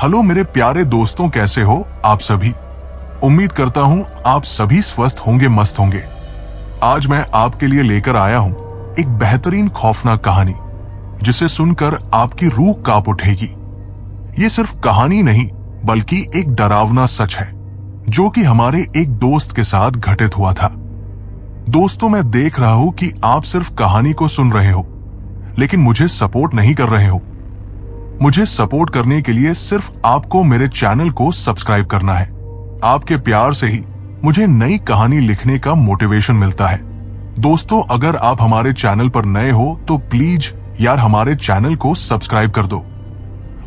Hello मेरे प्यारे दोस्तों, कैसे हो आप सभी। उम्मीद करता हूं आप सभी स्वस्थ होंगे, मस्त होंगे। आज मैं आपके लिए लेकर आया हूं एक बेहतरीन खौफनाक कहानी, जिसे सुनकर आपकी रूह कांप उठेगी। ये सिर्फ कहानी नहीं बल्कि एक डरावना सच है जो कि हमारे एक दोस्त के साथ घटित हुआ था। दोस्तों, मैं देख रहा हूं कि आप सिर्फ कहानी को सुन रहे हो, लेकिन मुझे सपोर्ट नहीं कर रहे हो। मुझे सपोर्ट करने के लिए सिर्फ आपको मेरे चैनल को सब्सक्राइब करना है। आपके प्यार से ही मुझे नई कहानी लिखने का मोटिवेशन मिलता है। दोस्तों, अगर आप हमारे चैनल पर नए हो तो प्लीज यार हमारे चैनल को सब्सक्राइब कर दो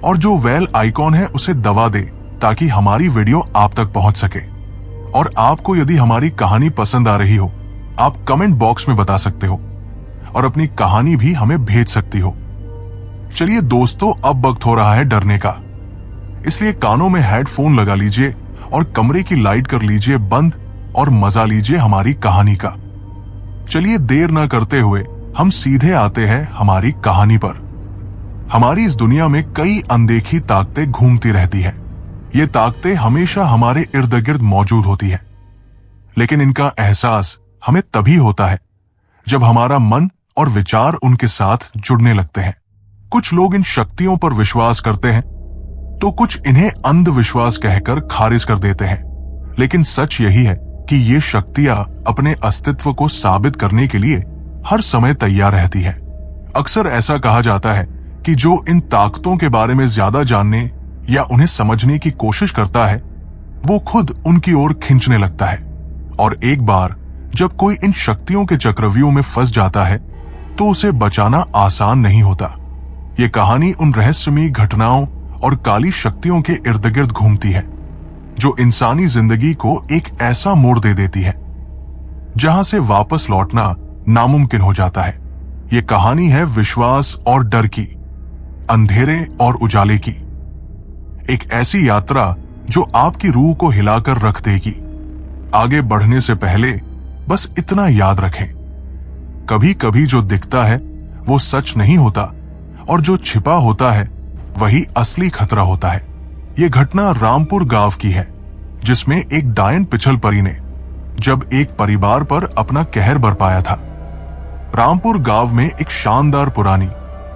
और जो बेल आइकॉन है उसे दबा दे ताकि हमारी वीडियो आप तक पहुंच सके। और आपको यदि हमारी कहानी पसंद आ रही हो, आप कमेंट बॉक्स में बता सकते हो और अपनी कहानी भी हमें भेज सकती हो। चलिए दोस्तों, अब वक्त हो रहा है डरने का, इसलिए कानों में हेडफोन लगा लीजिए और कमरे की लाइट कर लीजिए बंद और मजा लीजिए हमारी कहानी का। चलिए देर ना करते हुए हम सीधे आते हैं हमारी कहानी पर। हमारी इस दुनिया में कई अनदेखी ताकतें घूमती रहती हैं। ये ताकतें हमेशा हमारे इर्द गिर्द मौजूद होती हैं, लेकिन इनका एहसास हमें तभी होता है जब हमारा मन और विचार उनके साथ जुड़ने लगते हैं। कुछ लोग इन शक्तियों पर विश्वास करते हैं तो कुछ इन्हें अंधविश्वास कहकर खारिज कर देते हैं। लेकिन सच यही है कि ये शक्तियां अपने अस्तित्व को साबित करने के लिए हर समय तैयार रहती है। अक्सर ऐसा कहा जाता है कि जो इन ताकतों के बारे में ज्यादा जानने या उन्हें समझने की कोशिश करता है, वो खुद उनकी ओर खींचने लगता है। और एक बार जब कोई इन शक्तियों के चक्रव्यूह में फंस जाता है तो उसे बचाना आसान नहीं होता। ये कहानी उन रहस्यमयी घटनाओं और काली शक्तियों के इर्द गिर्द घूमती है जो इंसानी जिंदगी को एक ऐसा मोड़ दे देती है जहां से वापस लौटना नामुमकिन हो जाता है। ये कहानी है विश्वास और डर की, अंधेरे और उजाले की, एक ऐसी यात्रा जो आपकी रूह को हिलाकर रख देगी। आगे बढ़ने से पहले बस इतना याद रखें, कभी कभी जो दिखता है वो सच नहीं होता और जो छिपा होता है वही असली खतरा होता है। ये घटना रामपुर गांव की है, जिसमें एक डायन पिछल परी ने जब एक परिवार पर अपना कहर बरपाया था। रामपुर गांव में एक शानदार पुरानी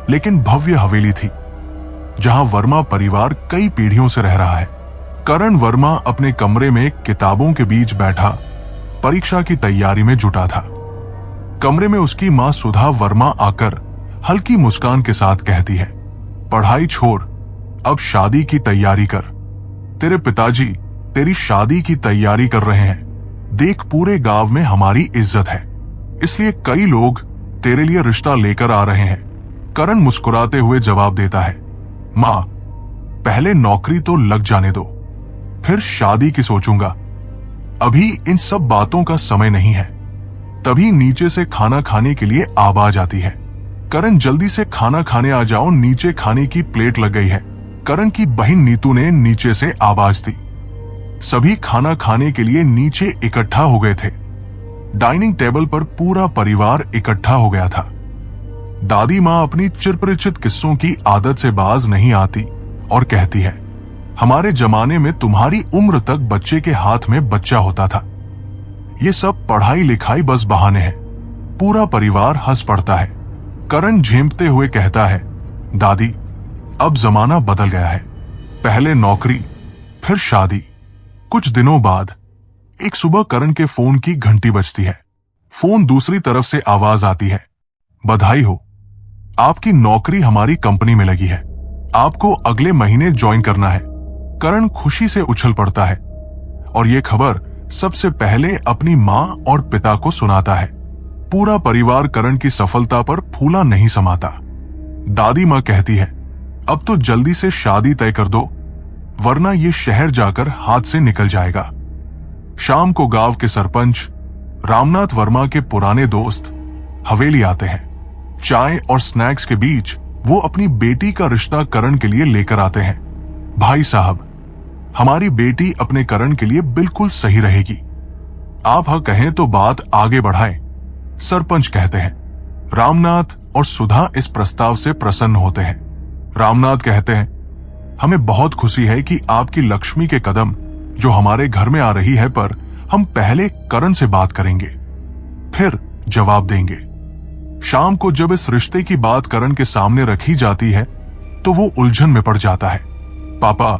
लेकिन भव्य हवेली थी, जहां वर्मा परिवार कई पीढ़ियों से रह रहा है। करण वर्मा अपने कमरे में किताबों के बीच बैठा परीक्षा की तैयारी में जुटा था। कमरे में उसकी मां सुधा वर्मा आकर हल्की मुस्कान के साथ कहती है, पढ़ाई छोड़, अब शादी की तैयारी कर। तेरे पिताजी तेरी शादी की तैयारी कर रहे हैं। देख, पूरे गांव में हमारी इज्जत है, इसलिए कई लोग तेरे लिए रिश्ता लेकर आ रहे हैं। करण मुस्कुराते हुए जवाब देता है, मां, पहले नौकरी तो लग जाने दो, फिर शादी की सोचूंगा। अभी इन सब बातों का समय नहीं है। तभी नीचे से खाना खाने के लिए आवाज आती है, करण जल्दी से खाना खाने आ जाओ, नीचे खाने की प्लेट लग गई है। करण की बहन नीतू ने नीचे से आवाज दी। सभी खाना खाने के लिए नीचे इकट्ठा हो गए थे। डाइनिंग टेबल पर पूरा परिवार इकट्ठा हो गया था। दादी मां अपनी चिरपरिचित किस्सों की आदत से बाज नहीं आती और कहती है, हमारे जमाने में तुम्हारी उम्र तक बच्चे के हाथ में बच्चा होता था। ये सब पढ़ाई लिखाई बस बहाने हैं। पूरा परिवार हंस पड़ता है। करण झेंपते हुए कहता है, दादी, अब जमाना बदल गया है। पहले नौकरी, फिर शादी। कुछ दिनों बाद एक सुबह करण के फोन की घंटी बजती है। फोन दूसरी तरफ से आवाज आती है, बधाई हो, आपकी नौकरी हमारी कंपनी में लगी है। आपको अगले महीने ज्वाइन करना है। करण खुशी से उछल पड़ता है और यह खबर सबसे पहले अपनी मां और पिता को सुनाता है। पूरा परिवार करण की सफलता पर फूला नहीं समाता। दादी मां कहती है, अब तो जल्दी से शादी तय कर दो, वरना ये शहर जाकर हाथ से निकल जाएगा। शाम को गांव के सरपंच रामनाथ वर्मा के पुराने दोस्त हवेली आते हैं। चाय और स्नैक्स के बीच वो अपनी बेटी का रिश्ता करण के लिए लेकर आते हैं। भाई साहब, हमारी बेटी अपने करण के लिए बिल्कुल सही रहेगी। आप हाँ कहें तो बात आगे बढ़ाएं, सरपंच कहते हैं। रामनाथ और सुधा इस प्रस्ताव से प्रसन्न होते हैं। रामनाथ कहते हैं, हमें बहुत खुशी है कि आपकी लक्ष्मी के कदम जो हमारे घर में आ रही है, पर हम पहले करण से बात करेंगे, फिर जवाब देंगे। शाम को जब इस रिश्ते की बात करण के सामने रखी जाती है तो वो उलझन में पड़ जाता है। पापा,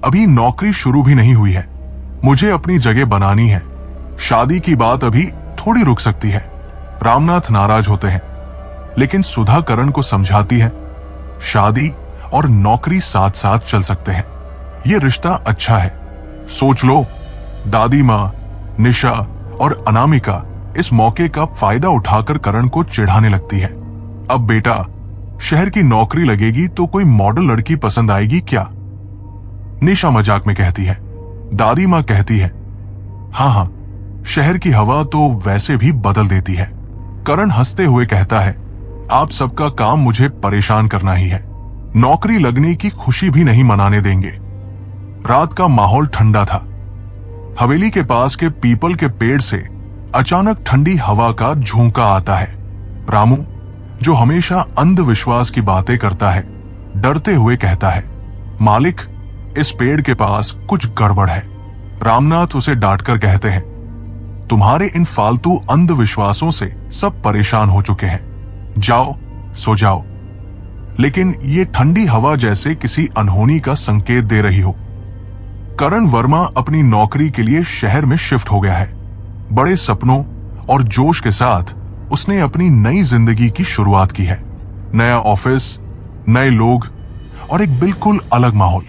अभी नौकरी शुरू भी नहीं हुई है, मुझे अपनी जगह बनानी है, शादी की बात अभी थोड़ी रुक सकती है। रामनाथ नाराज होते हैं, लेकिन सुधा करण को समझाती है, शादी और नौकरी साथ साथ चल सकते हैं, ये रिश्ता अच्छा है, सोच लो। दादी माँ, निशा और अनामिका इस मौके का फायदा उठाकर करण को चिढ़ाने लगती है। अब बेटा, शहर की नौकरी लगेगी तो कोई मॉडल लड़की पसंद आएगी क्या? निशा मजाक में कहती है। दादी माँ कहती है, हाँ हाँ, शहर की हवा तो वैसे भी बदल देती है। करण हंसते हुए कहता है, आप सबका काम मुझे परेशान करना ही है, नौकरी लगने की खुशी भी नहीं मनाने देंगे। रात का माहौल ठंडा था। हवेली के पास के पीपल के पेड़ से अचानक ठंडी हवा का झोंका आता है। रामू, जो हमेशा अंधविश्वास की बातें करता है, डरते हुए कहता है, मालिक, इस पेड़ के पास कुछ गड़बड़ है। रामनाथ उसे डांटकर कहते हैं, तुम्हारे इन फालतू अंधविश्वासों से सब परेशान हो चुके हैं, जाओ सो जाओ। लेकिन ये ठंडी हवा जैसे किसी अनहोनी का संकेत दे रही हो। करण वर्मा अपनी नौकरी के लिए शहर में शिफ्ट हो गया है। बड़े सपनों और जोश के साथ उसने अपनी नई जिंदगी की शुरुआत की है। नया ऑफिस, नए लोग और एक बिल्कुल अलग माहौल।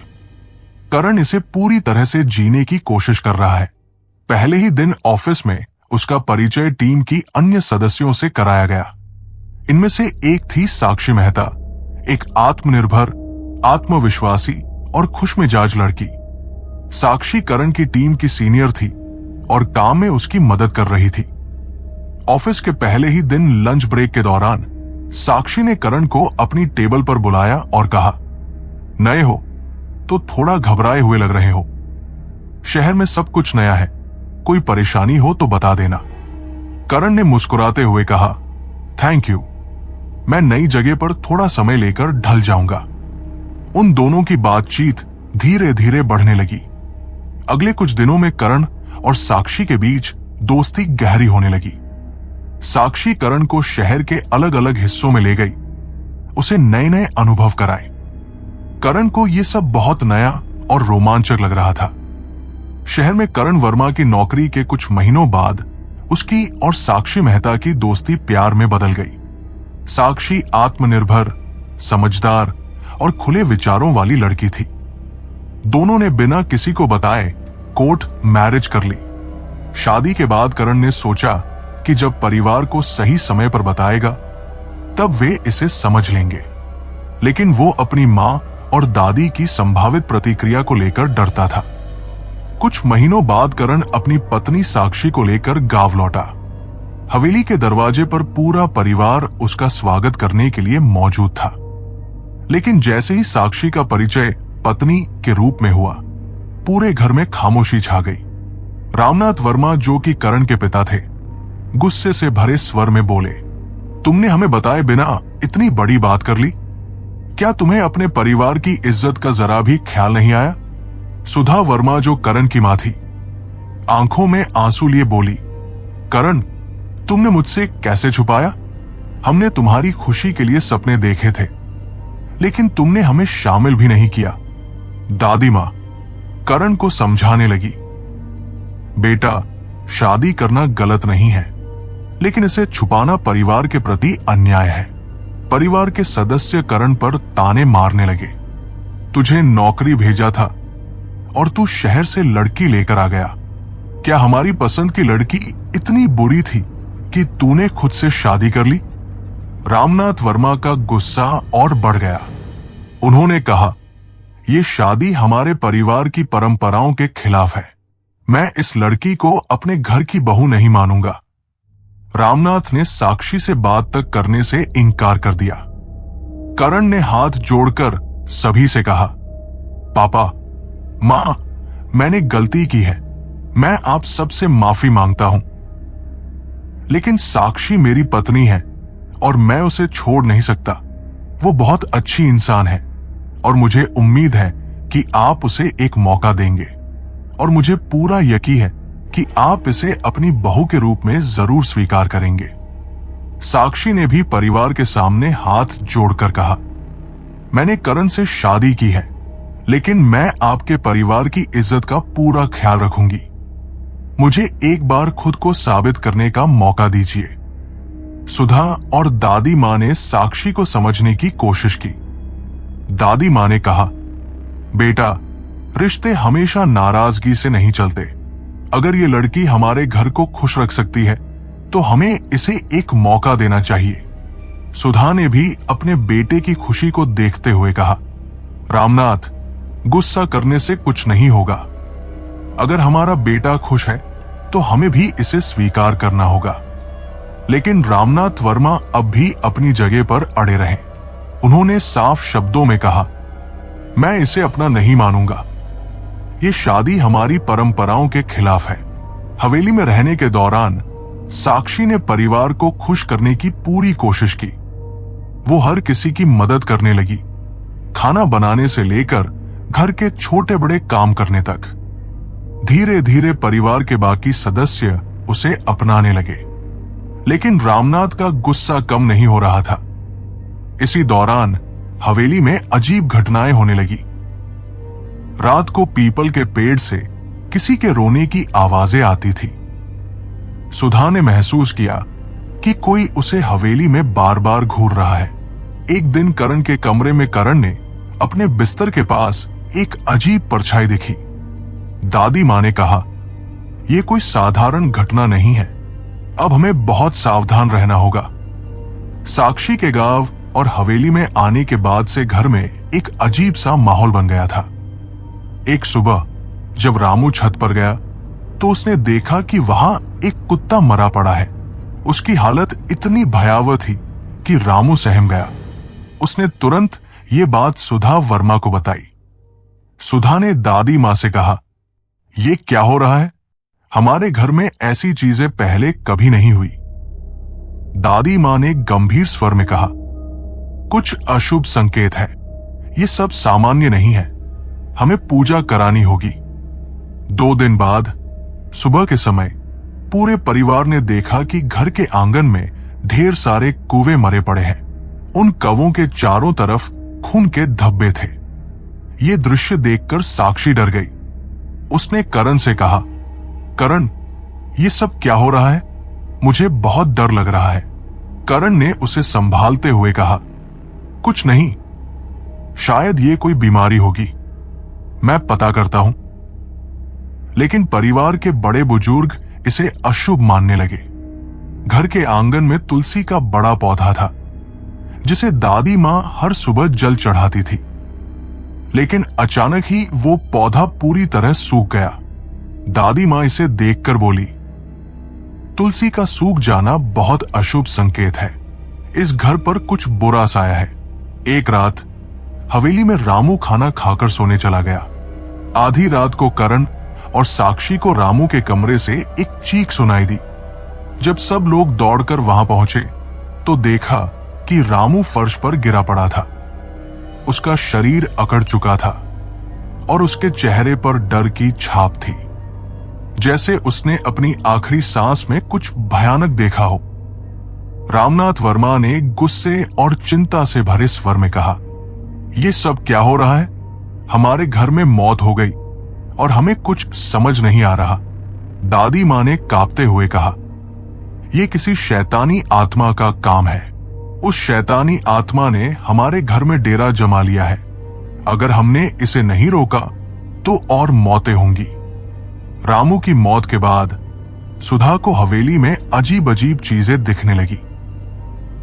करण इसे पूरी तरह से जीने की कोशिश कर रहा है। पहले ही दिन ऑफिस में उसका परिचय टीम की अन्य सदस्यों से कराया गया। इनमें से एक थी साक्षी मेहता, एक आत्मनिर्भर, आत्मविश्वासी और खुशमिजाज लड़की। साक्षी करण की टीम की सीनियर थी और काम में उसकी मदद कर रही थी। ऑफिस के पहले ही दिन लंच ब्रेक के दौरान साक्षी ने करण को अपनी टेबल पर बुलाया और कहा, नए हो तो थोड़ा घबराए हुए लग रहे हो। शहर में सब कुछ नया है, कोई परेशानी हो तो बता देना। करण ने मुस्कुराते हुए कहा, थैंक यू, मैं नई जगह पर थोड़ा समय लेकर ढल जाऊंगा। उन दोनों की बातचीत धीरे धीरे बढ़ने लगी। अगले कुछ दिनों में करण और साक्षी के बीच दोस्ती गहरी होने लगी। साक्षी करण को शहर के अलग अलग हिस्सों में ले गई, उसे नए नए अनुभव कराए। करण को यह सब बहुत नया और रोमांचक लग रहा था। शहर में करण वर्मा की नौकरी के कुछ महीनों बाद उसकी और साक्षी मेहता की दोस्ती प्यार में बदल गई। साक्षी आत्मनिर्भर, समझदार और खुले विचारों वाली लड़की थी। दोनों ने बिना किसी को बताए कोर्ट मैरिज कर ली। शादी के बाद करण ने सोचा कि जब परिवार को सही समय पर बताएगा तब वे इसे समझ लेंगे, लेकिन वो अपनी मां और दादी की संभावित प्रतिक्रिया को लेकर डरता था। कुछ महीनों बाद करण अपनी पत्नी साक्षी को लेकर गांव लौटा। हवेली के दरवाजे पर पूरा परिवार उसका स्वागत करने के लिए मौजूद था। लेकिन जैसे ही साक्षी का परिचय पत्नी के रूप में हुआ, पूरे घर में खामोशी छा गई। रामनाथ वर्मा, जो कि करण के पिता थे, गुस्से से भरे स्वर में बोले, तुमने हमें बताए बिना इतनी बड़ी बात कर ली? क्या तुम्हें अपने परिवार की इज्जत का जरा भी ख्याल नहीं आया? सुधा वर्मा, जो करण की मां थी, आंखों में आंसू लिए बोली, करण, तुमने मुझसे कैसे छुपाया? हमने तुम्हारी खुशी के लिए सपने देखे थे, लेकिन तुमने हमें शामिल भी नहीं किया। दादी मां करण को समझाने लगी, बेटा, शादी करना गलत नहीं है, लेकिन इसे छुपाना परिवार के प्रति अन्याय है। परिवार के सदस्य करण पर ताने मारने लगे। तुझे नौकरी भेजा था और तू शहर से लड़की लेकर आ गया। क्या हमारी पसंद की लड़की इतनी बुरी थी कि तूने खुद से शादी कर ली? रामनाथ वर्मा का गुस्सा और बढ़ गया। उन्होंने कहा, यह शादी हमारे परिवार की परंपराओं के खिलाफ है। मैं इस लड़की को अपने घर की बहू नहीं मानूंगा। रामनाथ ने साक्षी से बात तक करने से इनकार कर दिया। करण ने हाथ जोड़कर सभी से कहा, पापा, मां, मैंने गलती की है, मैं आप सबसे माफी मांगता हूं। लेकिन साक्षी मेरी पत्नी है और मैं उसे छोड़ नहीं सकता। वो बहुत अच्छी इंसान है और मुझे उम्मीद है कि आप उसे एक मौका देंगे और मुझे पूरा यकीन है कि आप इसे अपनी बहू के रूप में जरूर स्वीकार करेंगे। साक्षी ने भी परिवार के सामने हाथ जोड़कर कहा, मैंने करण से शादी की है, लेकिन मैं आपके परिवार की इज्जत का पूरा ख्याल रखूंगी। मुझे एक बार खुद को साबित करने का मौका दीजिए। सुधा और दादी मां ने साक्षी को समझने की कोशिश की। दादी मां ने कहा, बेटा, रिश्ते हमेशा नाराजगी से नहीं चलते। अगर ये लड़की हमारे घर को खुश रख सकती है तो हमें इसे एक मौका देना चाहिए। सुधा ने भी अपने बेटे की खुशी को देखते हुए कहा, रामनाथ, गुस्सा करने से कुछ नहीं होगा। अगर हमारा बेटा खुश है तो हमें भी इसे स्वीकार करना होगा। लेकिन रामनाथ वर्मा अब भी अपनी जगह पर अड़े रहे। उन्होंने साफ शब्दों में कहा, मैं इसे अपना नहीं मानूंगा। ये शादी हमारी परंपराओं के खिलाफ है। हवेली में रहने के दौरान साक्षी ने परिवार को खुश करने की पूरी कोशिश की। वो हर किसी की मदद करने लगी, खाना बनाने से लेकर घर के छोटे बड़े काम करने तक। धीरे धीरे परिवार के बाकी सदस्य उसे अपनाने लगे, लेकिन रामनाथ का गुस्सा कम नहीं हो रहा था। इसी दौरान हवेली में अजीब घटनाएं होने लगी। रात को पीपल के पेड़ से किसी के रोने की आवाजें आती थी। सुधा ने महसूस किया कि कोई उसे हवेली में बार बार घूर रहा है। एक दिन करण के कमरे में करण ने अपने बिस्तर के पास एक अजीब परछाई दिखी। दादी मां ने कहा, यह कोई साधारण घटना नहीं है, अब हमें बहुत सावधान रहना होगा। साक्षी के गांव और हवेली में आने के बाद से घर में एक अजीब सा माहौल बन गया था। एक सुबह जब रामू छत पर गया तो उसने देखा कि वहां एक कुत्ता मरा पड़ा है। उसकी हालत इतनी भयावह थी कि रामू सहम गया। उसने तुरंत ये बात सुधा वर्मा को बताई। सुधा ने दादी मां से कहा, ये क्या हो रहा है? हमारे घर में ऐसी चीजें पहले कभी नहीं हुई। दादी मां ने गंभीर स्वर में कहा, कुछ अशुभ संकेत है। ये सब सामान्य नहीं है, हमें पूजा करानी होगी। 2 दिन बाद सुबह के समय पूरे परिवार ने देखा कि घर के आंगन में ढेर सारे कुएं मरे पड़े हैं। उन कवों के चारों तरफ खून के धब्बे थे। ये दृश्य देखकर साक्षी डर गई। उसने करण से कहा, करण, ये सब क्या हो रहा है? मुझे बहुत डर लग रहा है। करण ने उसे संभालते हुए कहा, कुछ नहीं, शायद ये कोई बीमारी होगी, मैं पता करता हूं। लेकिन परिवार के बड़े बुजुर्ग इसे अशुभ मानने लगे। घर के आंगन में तुलसी का बड़ा पौधा था, जिसे दादी मां हर सुबह जल चढ़ाती थी। लेकिन अचानक ही वो पौधा पूरी तरह सूख गया। दादी मां इसे देखकर बोली, तुलसी का सूख जाना बहुत अशुभ संकेत है। इस घर पर कुछ बुरा साया है। एक रात हवेली में रामू खाना खाकर सोने चला गया। आधी रात को करण और साक्षी को रामू के कमरे से एक चीख सुनाई दी। जब सब लोग दौड़कर वहां पहुंचे तो देखा कि रामू फर्श पर गिरा पड़ा था। उसका शरीर अकड़ चुका था और उसके चेहरे पर डर की छाप थी, जैसे उसने अपनी आखिरी सांस में कुछ भयानक देखा हो। रामनाथ वर्मा ने गुस्से और चिंता से भरे स्वर में कहा, यह सब क्या हो रहा है? हमारे घर में मौत हो गई और हमें कुछ समझ नहीं आ रहा। दादी मां ने कांपते हुए कहा, यह किसी शैतानी आत्मा का काम है। उस शैतानी आत्मा ने हमारे घर में डेरा जमा लिया है। अगर हमने इसे नहीं रोका तो और मौतें होंगी। रामू की मौत के बाद सुधा को हवेली में अजीब अजीब चीजें दिखने लगी।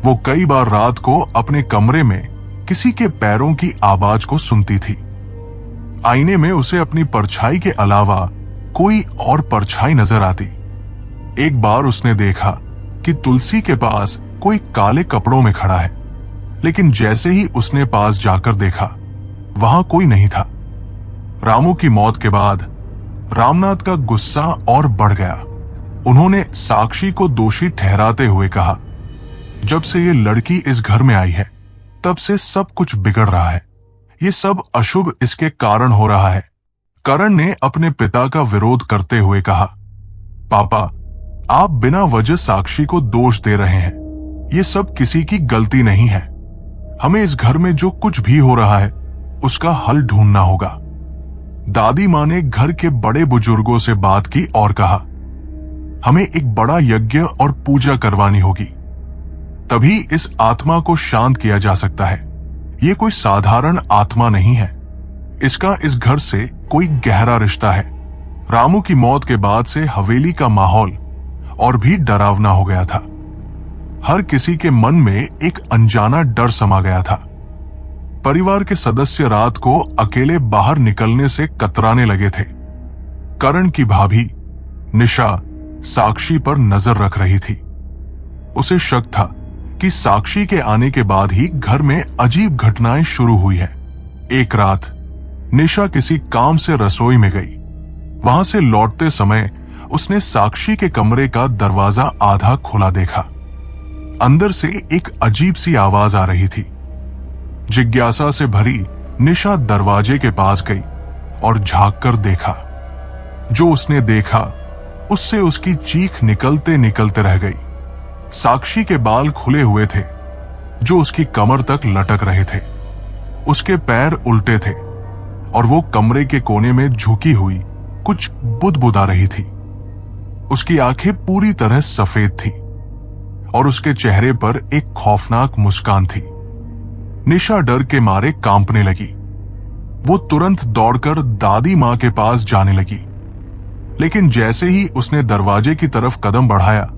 वो कई बार रात को अपने कमरे में किसी के पैरों की आवाज को सुनती थी। आईने में उसे अपनी परछाई के अलावा कोई और परछाई नजर आती। एक बार उसने देखा कि तुलसी के पास कोई काले कपड़ों में खड़ा है, लेकिन जैसे ही उसने पास जाकर देखा, वहां कोई नहीं था। रामू की मौत के बाद रामनाथ का गुस्सा और बढ़ गया। उन्होंने साक्षी को दोषी ठहराते हुए कहा, जब से ये लड़की इस घर में आई है, तब से सब कुछ बिगड़ रहा है। ये सब अशुभ इसके कारण हो रहा है। करण ने अपने पिता का विरोध करते हुए कहा, पापा, आप बिना वजह साक्षी को दोष दे रहे हैं। ये सब किसी की गलती नहीं है। हमें इस घर में जो कुछ भी हो रहा है उसका हल ढूंढना होगा। दादी मां ने घर के बड़े बुजुर्गों से बात की और कहा, हमें एक बड़ा यज्ञ और पूजा करवानी होगी, तभी इस आत्मा को शांत किया जा सकता है। ये कोई साधारण आत्मा नहीं है, इसका इस घर से कोई गहरा रिश्ता है। रामू की मौत के बाद से हवेली का माहौल और भी डरावना हो गया था। हर किसी के मन में एक अनजाना डर समा गया था। परिवार के सदस्य रात को अकेले बाहर निकलने से कतराने लगे थे। करण की भाभी निशा साक्षी पर नजर रख रही थी। उसे शक था कि साक्षी के आने के बाद ही घर में अजीब घटनाएं शुरू हुई है। एक रात निशा किसी काम से रसोई में गई। वहां से लौटते समय उसने साक्षी के कमरे का दरवाजा आधा खुला देखा। अंदर से एक अजीब सी आवाज आ रही थी। जिज्ञासा से भरी निशा दरवाजे के पास गई और झांक कर देखा। जो उसने देखा उससे उसकी चीख निकलते निकलते रह गई। साक्षी के बाल खुले हुए थे जो उसकी कमर तक लटक रहे थे। उसके पैर उल्टे थे और वो कमरे के कोने में झुकी हुई कुछ बुदबुदा रही थी। उसकी आंखें पूरी तरह सफेद थी और उसके चेहरे पर एक खौफनाक मुस्कान थी। निशा डर के मारे कांपने लगी। वो तुरंत दौड़कर दादी मां के पास जाने लगी, लेकिन जैसे ही उसने दरवाजे की तरफ कदम बढ़ाया,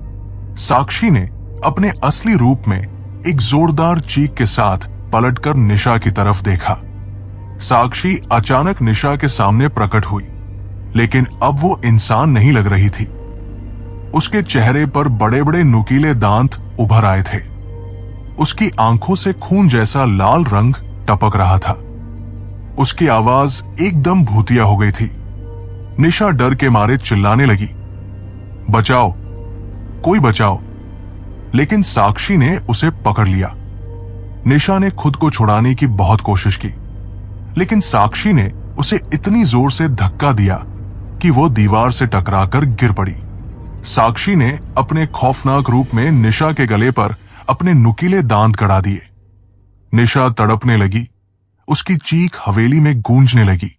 साक्षी ने अपने असली रूप में एक जोरदार चीख के साथ पलटकर निशा की तरफ देखा। साक्षी अचानक निशा के सामने प्रकट हुई, लेकिन अब वो इंसान नहीं लग रही थी। उसके चेहरे पर बड़े बड़े नुकीले दांत उभर आए थे। उसकी आंखों से खून जैसा लाल रंग टपक रहा था। उसकी आवाज एकदम भूतिया हो गई थी। निशा डर के मारे चिल्लाने लगी, बचाओ, कोई बचाओ। लेकिन साक्षी ने उसे पकड़ लिया। निशा ने खुद को छुड़ाने की बहुत कोशिश की, लेकिन साक्षी ने उसे इतनी जोर से धक्का दिया कि वो दीवार से टकराकर गिर पड़ी। साक्षी ने अपने खौफनाक रूप में निशा के गले पर अपने नुकीले दांत गड़ा दिए। निशा तड़पने लगी। उसकी चीख हवेली में गूंजने लगी,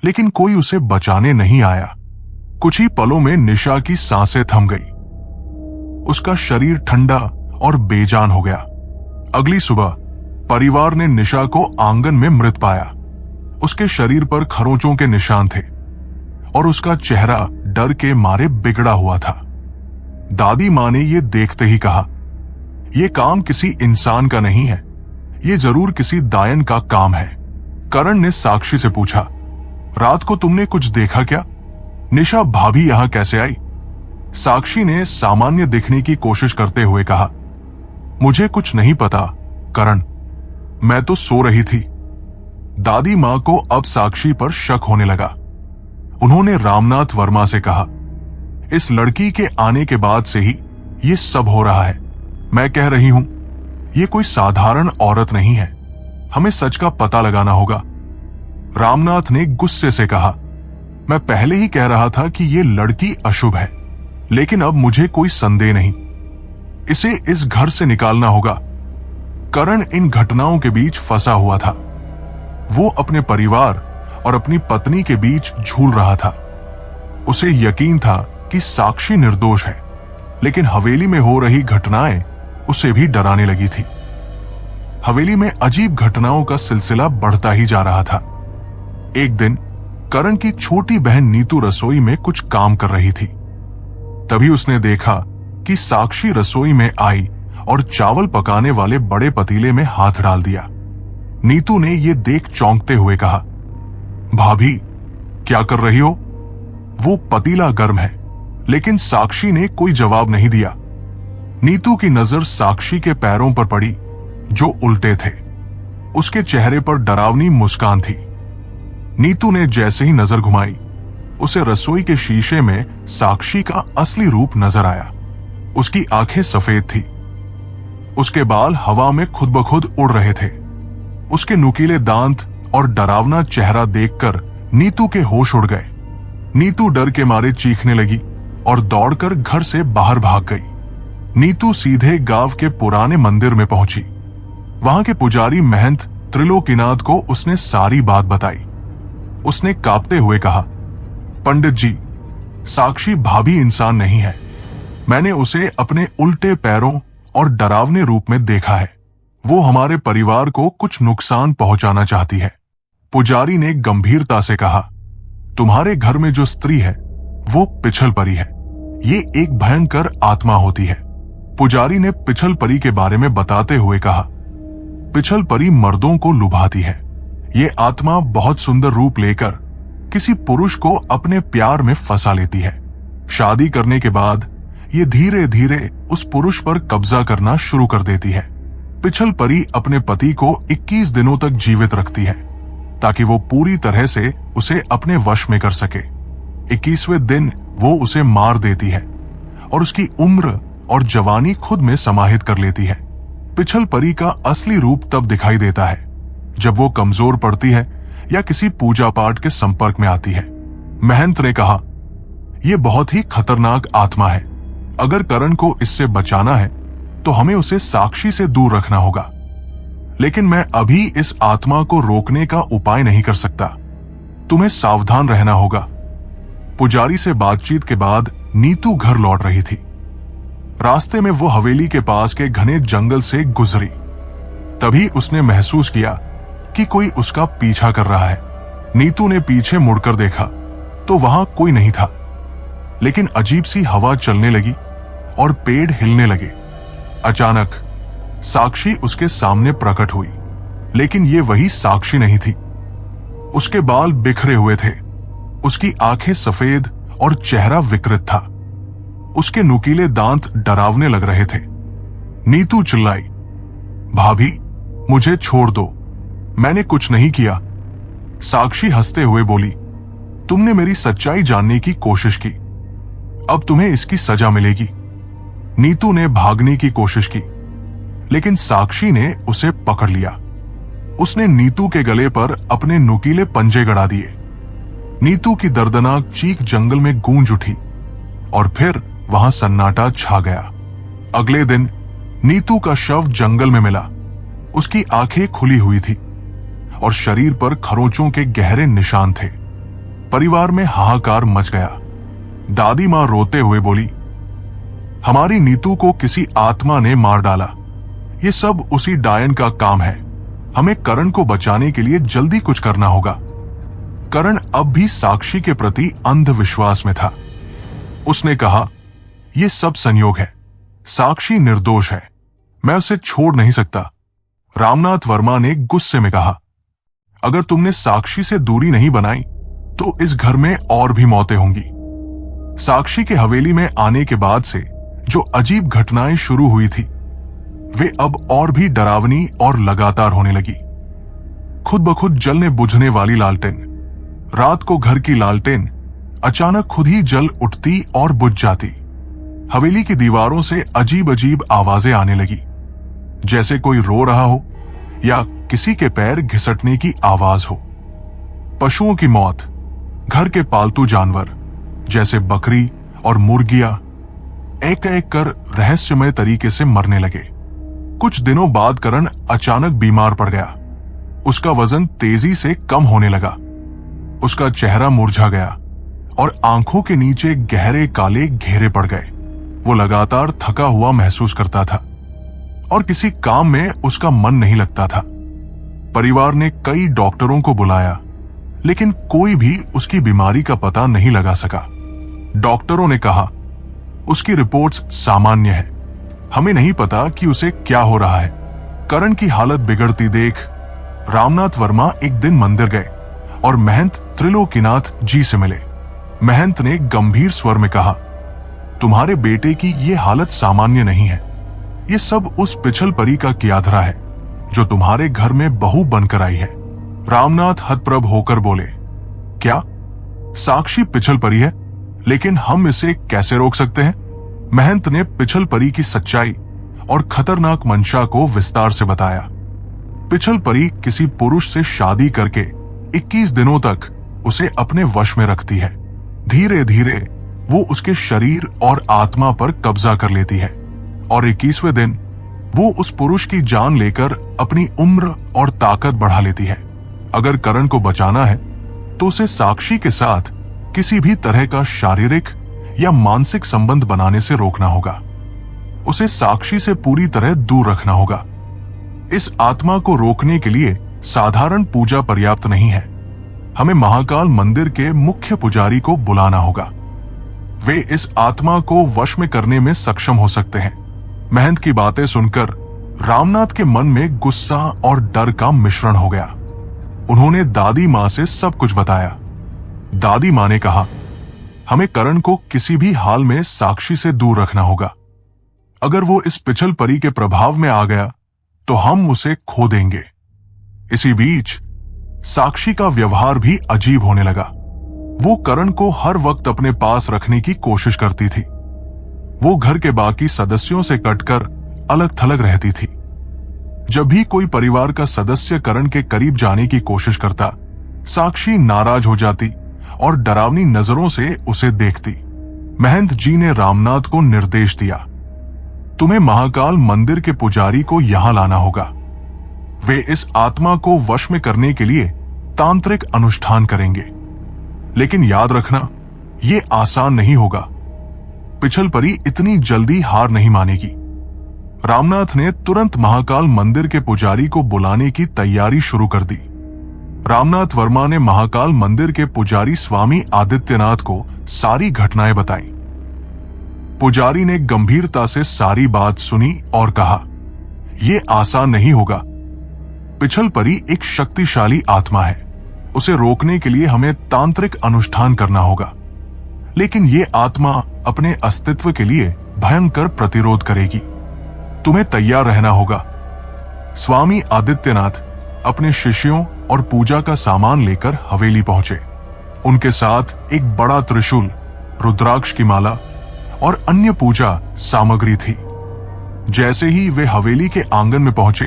लेकिन कोई उसे बचाने नहीं आया। कुछ ही पलों में निशा की सांसें थम गई। उसका शरीर ठंडा और बेजान हो गया। अगली सुबह परिवार ने निशा को आंगन में मृत पाया। उसके शरीर पर खरोंचों के निशान थे और उसका चेहरा डर के मारे बिगड़ा हुआ था। दादी मां ने यह देखते ही कहा, यह काम किसी इंसान का नहीं है, यह जरूर किसी दायन का काम है। करण ने साक्षी से पूछा, रात को तुमने कुछ देखा क्या? निशा भाभी यहां कैसे आई? साक्षी ने सामान्य दिखने की कोशिश करते हुए कहा, मुझे कुछ नहीं पता करण, मैं तो सो रही थी। दादी मां को अब साक्षी पर शक होने लगा। उन्होंने रामनाथ वर्मा से कहा, इस लड़की के आने के बाद से ही ये सब हो रहा है। मैं कह रही हूं, ये कोई साधारण औरत नहीं है, हमें सच का पता लगाना होगा। रामनाथ ने गुस्से से कहा, मैं पहले ही कह रहा था कि ये लड़की अशुभ है, लेकिन अब मुझे कोई संदेह नहीं। इसे इस घर से निकालना होगा। करण इन घटनाओं के बीच फंसा हुआ था। वो अपने परिवार और अपनी पत्नी के बीच झूल रहा था। उसे यकीन था कि साक्षी निर्दोष है, लेकिन हवेली में हो रही घटनाएं उसे भी डराने लगी थी। हवेली में अजीब घटनाओं का सिलसिला बढ़ता ही जा रहा था। एक दिन करण की छोटी बहन नीतू रसोई में कुछ काम कर रही थी। तभी उसने देखा कि साक्षी रसोई में आई और चावल पकाने वाले बड़े पतीले में हाथ डाल दिया। नीतू ने यह देख चौंकते हुए कहा, भाभी क्या कर रही हो? वो पतीला गर्म है। लेकिन साक्षी ने कोई जवाब नहीं दिया। नीतू की नजर साक्षी के पैरों पर पड़ी जो उल्टे थे। उसके चेहरे पर डरावनी मुस्कान थी। नीतू ने जैसे ही नजर घुमाई, उसे रसोई के शीशे में साक्षी का असली रूप नजर आया। उसकी आंखें सफेद थी। उसके बाल हवा में खुद ब खुद उड़ रहे थे। उसके नुकीले दांत और डरावना चेहरा देखकर नीतू के होश उड़ गए। नीतू डर के मारे चीखने लगी और दौड़कर घर से बाहर भाग गई। नीतू सीधे गांव के पुराने मंदिर में पहुंची। वहां के पुजारी महंत त्रिलोकीनाथ को उसने सारी बात बताई। उसने कांपते हुए कहा, पंडित जी, साक्षी भाभी इंसान नहीं है। मैंने उसे अपने उल्टे पैरों और डरावने रूप में देखा है। वो हमारे परिवार को कुछ नुकसान पहुंचाना चाहती है। पुजारी ने गंभीरता से कहा, तुम्हारे घर में जो स्त्री है वो पिछल परी है। ये एक भयंकर आत्मा होती है। पुजारी ने पिछल परी के बारे में बताते हुए कहा, पिछल परी मर्दों को लुभाती है। ये आत्मा बहुत सुंदर रूप लेकर किसी पुरुष को अपने प्यार में फंसा लेती है। शादी करने के बाद ये धीरे धीरे उस पुरुष पर कब्जा करना शुरू कर देती है। पिछल परी अपने पति को 21 दिनों तक जीवित रखती है ताकि वो पूरी तरह से उसे अपने वश में कर सके। 21वें दिन वो उसे मार देती है और उसकी उम्र और जवानी खुद में समाहित कर लेती है। पिछल परी का असली रूप तब दिखाई देता है जब वो कमजोर पड़ती है या किसी पूजा पाठ के संपर्क में आती है। महंत ने कहा, यह बहुत ही खतरनाक आत्मा है। अगर करण को इससे बचाना है तो हमें उसे साक्षी से दूर रखना होगा। लेकिन मैं अभी इस आत्मा को रोकने का उपाय नहीं कर सकता। तुम्हें सावधान रहना होगा। पुजारी से बातचीत के बाद नीतू घर लौट रही थी। रास्ते में वो हवेली के पास के घने जंगल से गुजरी। तभी उसने महसूस किया कि कोई उसका पीछा कर रहा है। नीतू ने पीछे मुड़कर देखा तो वहां कोई नहीं था, लेकिन अजीब सी हवा चलने लगी और पेड़ हिलने लगे। अचानक साक्षी उसके सामने प्रकट हुई, लेकिन ये वही साक्षी नहीं थी। उसके बाल बिखरे हुए थे, उसकी आंखें सफेद और चेहरा विकृत था। उसके नुकीले दांत डरावने लग रहे थे। नीतू चिल्लाई, भाभी, मुझे छोड़ दो, मैंने कुछ नहीं किया। साक्षी हंसते हुए बोली, तुमने मेरी सच्चाई जानने की कोशिश की, अब तुम्हें इसकी सजा मिलेगी। नीतू ने भागने की कोशिश की, लेकिन साक्षी ने उसे पकड़ लिया। उसने नीतू के गले पर अपने नुकीले पंजे गड़ा दिए। नीतू की दर्दनाक चीख जंगल में गूंज उठी और फिर वहां सन्नाटा छा गया। अगले दिन नीतू का शव जंगल में मिला। उसकी आंखें खुली हुई थी और शरीर पर खरोंचों के गहरे निशान थे। परिवार में हाहाकार मच गया। दादी मां रोते हुए बोली, हमारी नीतू को किसी आत्मा ने मार डाला। ये सब उसी डायन का काम है। हमें करण को बचाने के लिए जल्दी कुछ करना होगा। करण अब भी साक्षी के प्रति अंधविश्वास में था। उसने कहा, यह सब संयोग है। साक्षी निर्दोष है, मैं उसे छोड़ नहीं सकता। रामनाथ वर्मा ने गुस्से में कहा, अगर तुमने साक्षी से दूरी नहीं बनाई तो इस घर में और भी मौतें होंगी। साक्षी के हवेली में आने के बाद से जो अजीब घटनाएं शुरू हुई थी वे अब और भी डरावनी और लगातार होने लगी। खुद ब खुद जलने बुझने वाली लालटेन, रात को घर की लालटेन अचानक खुद ही जल उठती और बुझ जाती। हवेली की दीवारों से अजीब अजीब आवाजें आने लगी, जैसे कोई रो रहा हो या किसी के पैर घिसटने की आवाज हो। पशुओं की मौत, घर के पालतू जानवर जैसे बकरी और मुर्गियां एक एक कर रहस्यमय तरीके से मरने लगे। कुछ दिनों बाद करण अचानक बीमार पड़ गया। उसका वजन तेजी से कम होने लगा। उसका चेहरा मुरझा गया और आंखों के नीचे गहरे काले घेरे पड़ गए। वो लगातार थका हुआ महसूस करता था और किसी काम में उसका मन नहीं लगता था। परिवार ने कई डॉक्टरों को बुलाया, लेकिन कोई भी उसकी बीमारी का पता नहीं लगा सका। डॉक्टरों ने कहा, उसकी रिपोर्ट्स सामान्य है, हमें नहीं पता कि उसे क्या हो रहा है। करण की हालत बिगड़ती देख रामनाथ वर्मा एक दिन मंदिर गए और महंत त्रिलोकीनाथ जी से मिले। महंत ने गंभीर स्वर में कहा, तुम्हारे बेटे की ये हालत सामान्य नहीं है। ये सब उस पिछल परी का कियाधरा है जो तुम्हारे घर में बहू बनकर आई है। रामनाथ हतप्रभ होकर बोले, क्या साक्षी पिछल परी है? लेकिन हम इसे कैसे रोक सकते हैं? महंत ने पिछल परी की सच्चाई और खतरनाक मंशा को विस्तार से बताया। पिछल परी किसी पुरुष से शादी करके 21 दिनों तक उसे अपने वश में रखती है। धीरे धीरे वो उसके शरीर और आत्मा पर कब्जा कर लेती है और 21वें दिन वो उस पुरुष की जान लेकर अपनी उम्र और ताकत बढ़ा लेती है। अगर करण को बचाना है तो उसे साक्षी के साथ किसी भी तरह का शारीरिक या मानसिक संबंध बनाने से रोकना होगा। उसे साक्षी से पूरी तरह दूर रखना होगा। इस आत्मा को रोकने के लिए साधारण पूजा पर्याप्त नहीं है। हमें महाकाल मंदिर के मुख्य पुजारी को बुलाना होगा। वे इस आत्मा को वश में करने में सक्षम हो सकते हैं। महंत की बातें सुनकर रामनाथ के मन में गुस्सा और डर का मिश्रण हो गया। उन्होंने दादी मां से सब कुछ बताया। दादी मां ने कहा, हमें करण को किसी भी हाल में साक्षी से दूर रखना होगा। अगर वो इस पिछल परी के प्रभाव में आ गया तो हम उसे खो देंगे। इसी बीच साक्षी का व्यवहार भी अजीब होने लगा। वो करण को हर वक्त अपने पास रखने की कोशिश करती थी। वो घर के बाकी सदस्यों से कटकर अलग थलग रहती थी। जब भी कोई परिवार का सदस्य करण के करीब जाने की कोशिश करता, साक्षी नाराज हो जाती और डरावनी नजरों से उसे देखती। महंत जी ने रामनाथ को निर्देश दिया, तुम्हें महाकाल मंदिर के पुजारी को यहां लाना होगा। वे इस आत्मा को वश में करने के लिए तांत्रिक अनुष्ठान करेंगे। लेकिन याद रखना, ये आसान नहीं होगा। पिछल परी इतनी जल्दी हार नहीं मानेगी। रामनाथ ने तुरंत महाकाल मंदिर के पुजारी को बुलाने की तैयारी शुरू कर दी। रामनाथ वर्मा ने महाकाल मंदिर के पुजारी स्वामी आदित्यनाथ को सारी घटनाएं बताई। पुजारी ने गंभीरता से सारी बात सुनी और कहा, यह आसान नहीं होगा। पिछल परी एक शक्तिशाली आत्मा है। उसे रोकने के लिए हमें तांत्रिक अनुष्ठान करना होगा। लेकिन ये आत्मा अपने अस्तित्व के लिए भयंकर प्रतिरोध करेगी। तुम्हें तैयार रहना होगा। स्वामी आदित्यनाथ अपने शिष्यों और पूजा का सामान लेकर हवेली पहुंचे। उनके साथ एक बड़ा त्रिशूल, रुद्राक्ष की माला और अन्य पूजा सामग्री थी। जैसे ही वे हवेली के आंगन में पहुंचे,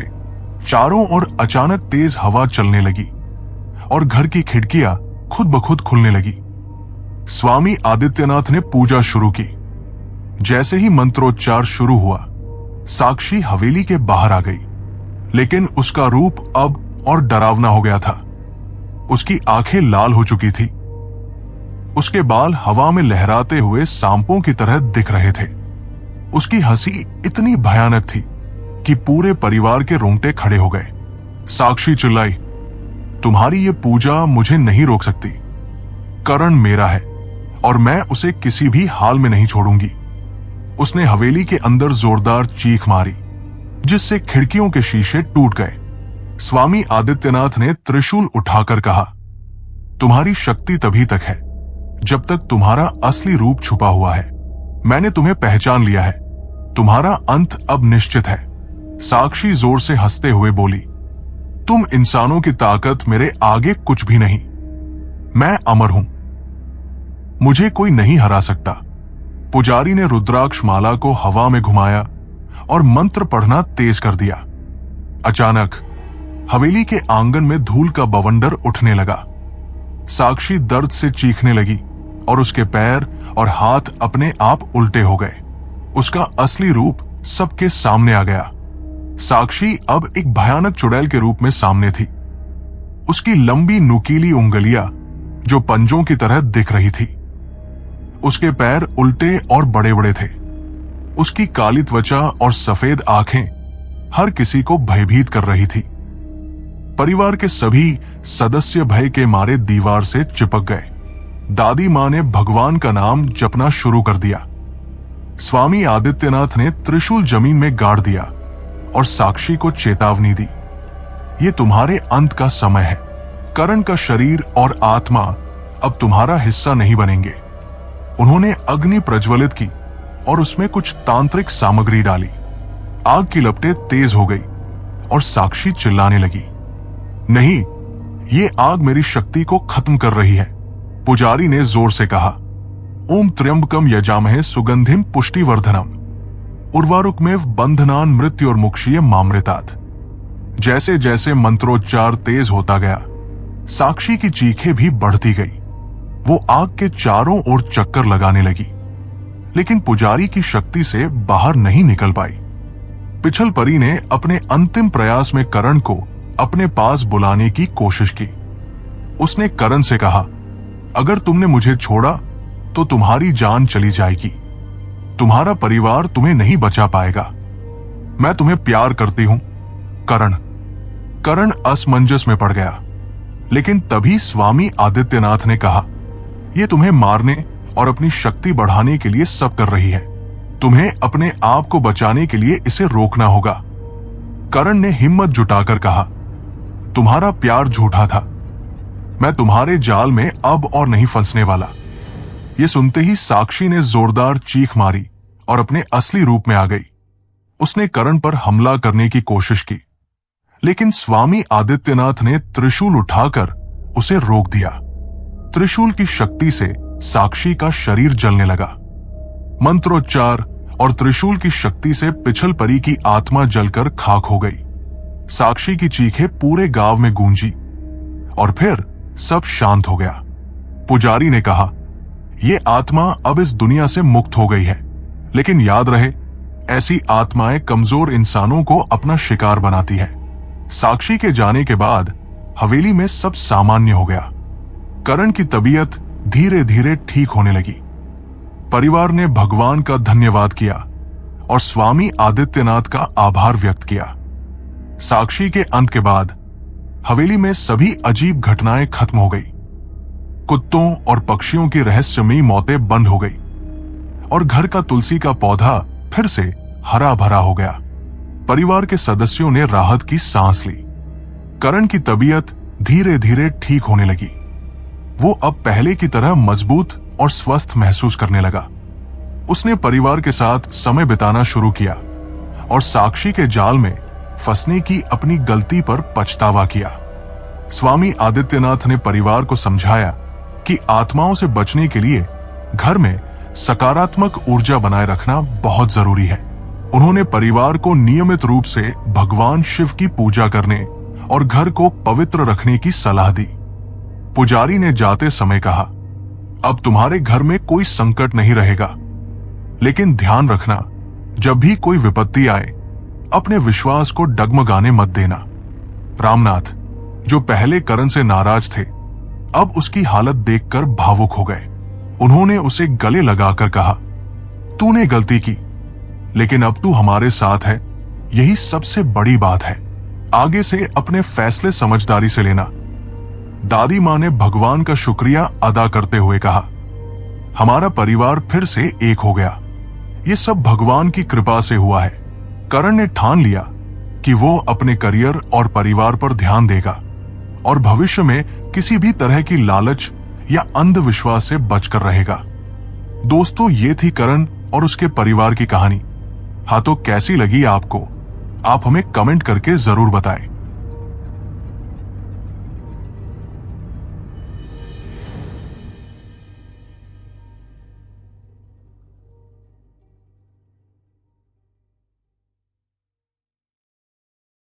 चारों ओर अचानक तेज हवा चलने लगी और घर की खिड़कियां खुद ब खुद खुलने लगी। स्वामी आदित्यनाथ ने पूजा शुरू की। जैसे ही मंत्रोच्चार शुरू हुआ, साक्षी हवेली के बाहर आ गई। लेकिन उसका रूप अब और डरावना हो गया था। उसकी आंखें लाल हो चुकी थी। उसके बाल हवा में लहराते हुए सांपों की तरह दिख रहे थे। उसकी हंसी इतनी भयानक थी कि पूरे परिवार के रोंगटे खड़े हो गए। साक्षी चिल्लाई, तुम्हारी ये पूजा मुझे नहीं रोक सकती। करण मेरा है और मैं उसे किसी भी हाल में नहीं छोड़ूंगी। उसने हवेली के अंदर जोरदार चीख मारी, जिससे खिड़कियों के शीशे टूट गए। स्वामी आदित्यनाथ ने त्रिशूल उठाकर कहा, तुम्हारी शक्ति तभी तक है जब तक तुम्हारा असली रूप छुपा हुआ है। मैंने तुम्हें पहचान लिया है। तुम्हारा अंत अब निश्चित है। साक्षी जोर से हंसते हुए बोली, तुम इंसानों की ताकत मेरे आगे कुछ भी नहीं। मैं अमर हूं, मुझे कोई नहीं हरा सकता। पुजारी ने रुद्राक्ष माला को हवा में घुमाया और मंत्र पढ़ना तेज कर दिया। अचानक हवेली के आंगन में धूल का बवंडर उठने लगा। साक्षी दर्द से चीखने लगी और उसके पैर और हाथ अपने आप उल्टे हो गए। उसका असली रूप सबके सामने आ गया। साक्षी अब एक भयानक चुड़ैल के रूप में सामने थी। उसकी लंबी नुकीली उंगलियां जो पंजों की तरह दिख रही थी। उसके पैर उल्टे और बड़े बड़े थे। उसकी काली त्वचा और सफेद आंखें हर किसी को भयभीत कर रही थी। परिवार के सभी सदस्य भय के मारे दीवार से चिपक गए। दादी मां ने भगवान का नाम जपना शुरू कर दिया। स्वामी आदित्यनाथ ने त्रिशूल जमीन में गाड़ दिया और साक्षी को चेतावनी दी, ये तुम्हारे अंत का समय है। करण का शरीर और आत्मा अब तुम्हारा हिस्सा नहीं बनेंगे। उन्होंने अग्नि प्रज्वलित की और उसमें कुछ तांत्रिक सामग्री डाली। आग की लपटें तेज हो गई और साक्षी चिल्लाने लगी, नहीं, ये आग मेरी शक्ति को खत्म कर रही है। पुजारी ने जोर से कहा, ओम त्र्यंबकम यजामहे सुगंधिम पुष्टिवर्धनम उर्वारुकमेव बंधनान मृत्योर्मुक्षीय मामृतात्। जैसे जैसे मंत्रोच्चार तेज होता गया, साक्षी की चीखें भी बढ़ती गई। वो आग के चारों ओर चक्कर लगाने लगी, लेकिन पुजारी की शक्ति से बाहर नहीं निकल पाई। पिछल परी ने अपने अंतिम प्रयास में करण को अपने पास बुलाने की कोशिश की। उसने करण से कहा, अगर तुमने मुझे छोड़ा तो तुम्हारी जान चली जाएगी। तुम्हारा परिवार तुम्हें नहीं बचा पाएगा। मैं तुम्हें प्यार करती हूं, करण। करण असमंजस में पड़ गया, लेकिन तभी स्वामी आदित्यनाथ ने कहा, यह तुम्हें मारने और अपनी शक्ति बढ़ाने के लिए सब कर रही है। तुम्हें अपने आप को बचाने के लिए इसे रोकना होगा। करण ने हिम्मत जुटाकर कहा, तुम्हारा प्यार झूठा था। मैं तुम्हारे जाल में अब और नहीं फंसने वाला। यह सुनते ही साक्षी ने जोरदार चीख मारी और अपने असली रूप में आ गई। उसने करण पर हमला करने की कोशिश की, लेकिन स्वामी आदित्यनाथ ने त्रिशूल उठाकर उसे रोक दिया। त्रिशूल की शक्ति से साक्षी का शरीर जलने लगा। मंत्रोच्चार और त्रिशूल की शक्ति से पिछल परी की आत्मा जलकर खाक हो गई। साक्षी की चीखें पूरे गांव में गूंजी और फिर सब शांत हो गया। पुजारी ने कहा, यह आत्मा अब इस दुनिया से मुक्त हो गई है, लेकिन याद रहे, ऐसी आत्माएं कमजोर इंसानों को अपना शिकार बनाती है। साक्षी के जाने के बाद हवेली में सब सामान्य हो गया। करण की तबीयत धीरे धीरे ठीक होने लगी। परिवार ने भगवान का धन्यवाद किया और स्वामी आदित्यनाथ का आभार व्यक्त किया। साक्षी के अंत के बाद हवेली में सभी अजीब घटनाएं खत्म हो गई। कुत्तों और पक्षियों की रहस्यमयी मौतें बंद हो गई और घर का तुलसी का पौधा फिर से हरा भरा हो गया। परिवार के सदस्यों ने राहत की सांस ली। करण की तबीयत धीरे धीरे ठीक होने लगी। वो अब पहले की तरह मजबूत और स्वस्थ महसूस करने लगा। उसने परिवार के साथ समय बिताना शुरू किया और साक्षी के जाल में फंसने की अपनी गलती पर पछतावा किया। स्वामी आदित्यनाथ ने परिवार को समझाया कि आत्माओं से बचने के लिए घर में सकारात्मक ऊर्जा बनाए रखना बहुत जरूरी है। उन्होंने परिवार को नियमित रूप से भगवान शिव की पूजा करने और घर को पवित्र रखने की सलाह दी। पुजारी ने जाते समय कहा, अब तुम्हारे घर में कोई संकट नहीं रहेगा, लेकिन ध्यान रखना, जब भी कोई विपत्ति आए अपने विश्वास को डगमगाने मत देना। रामनाथ, जो पहले करण से नाराज थे, अब उसकी हालत देखकर भावुक हो गए। उन्होंने उसे गले लगाकर कहा, तूने गलती की, लेकिन अब तू हमारे साथ है, यही सबसे बड़ी बात है। आगे से अपने फैसले समझदारी से लेना। दादी मां ने भगवान का शुक्रिया अदा करते हुए कहा, हमारा परिवार फिर से एक हो गया। ये सब भगवान की कृपा से हुआ है। करण ने ठान लिया कि वो अपने करियर और परिवार पर ध्यान देगा और भविष्य में किसी भी तरह की लालच या अंधविश्वास से बचकर रहेगा। दोस्तों, ये थी करण और उसके परिवार की कहानी। हाँ, तो कैसी लगी आपको? आप हमें कमेंट करके जरूर बताएं।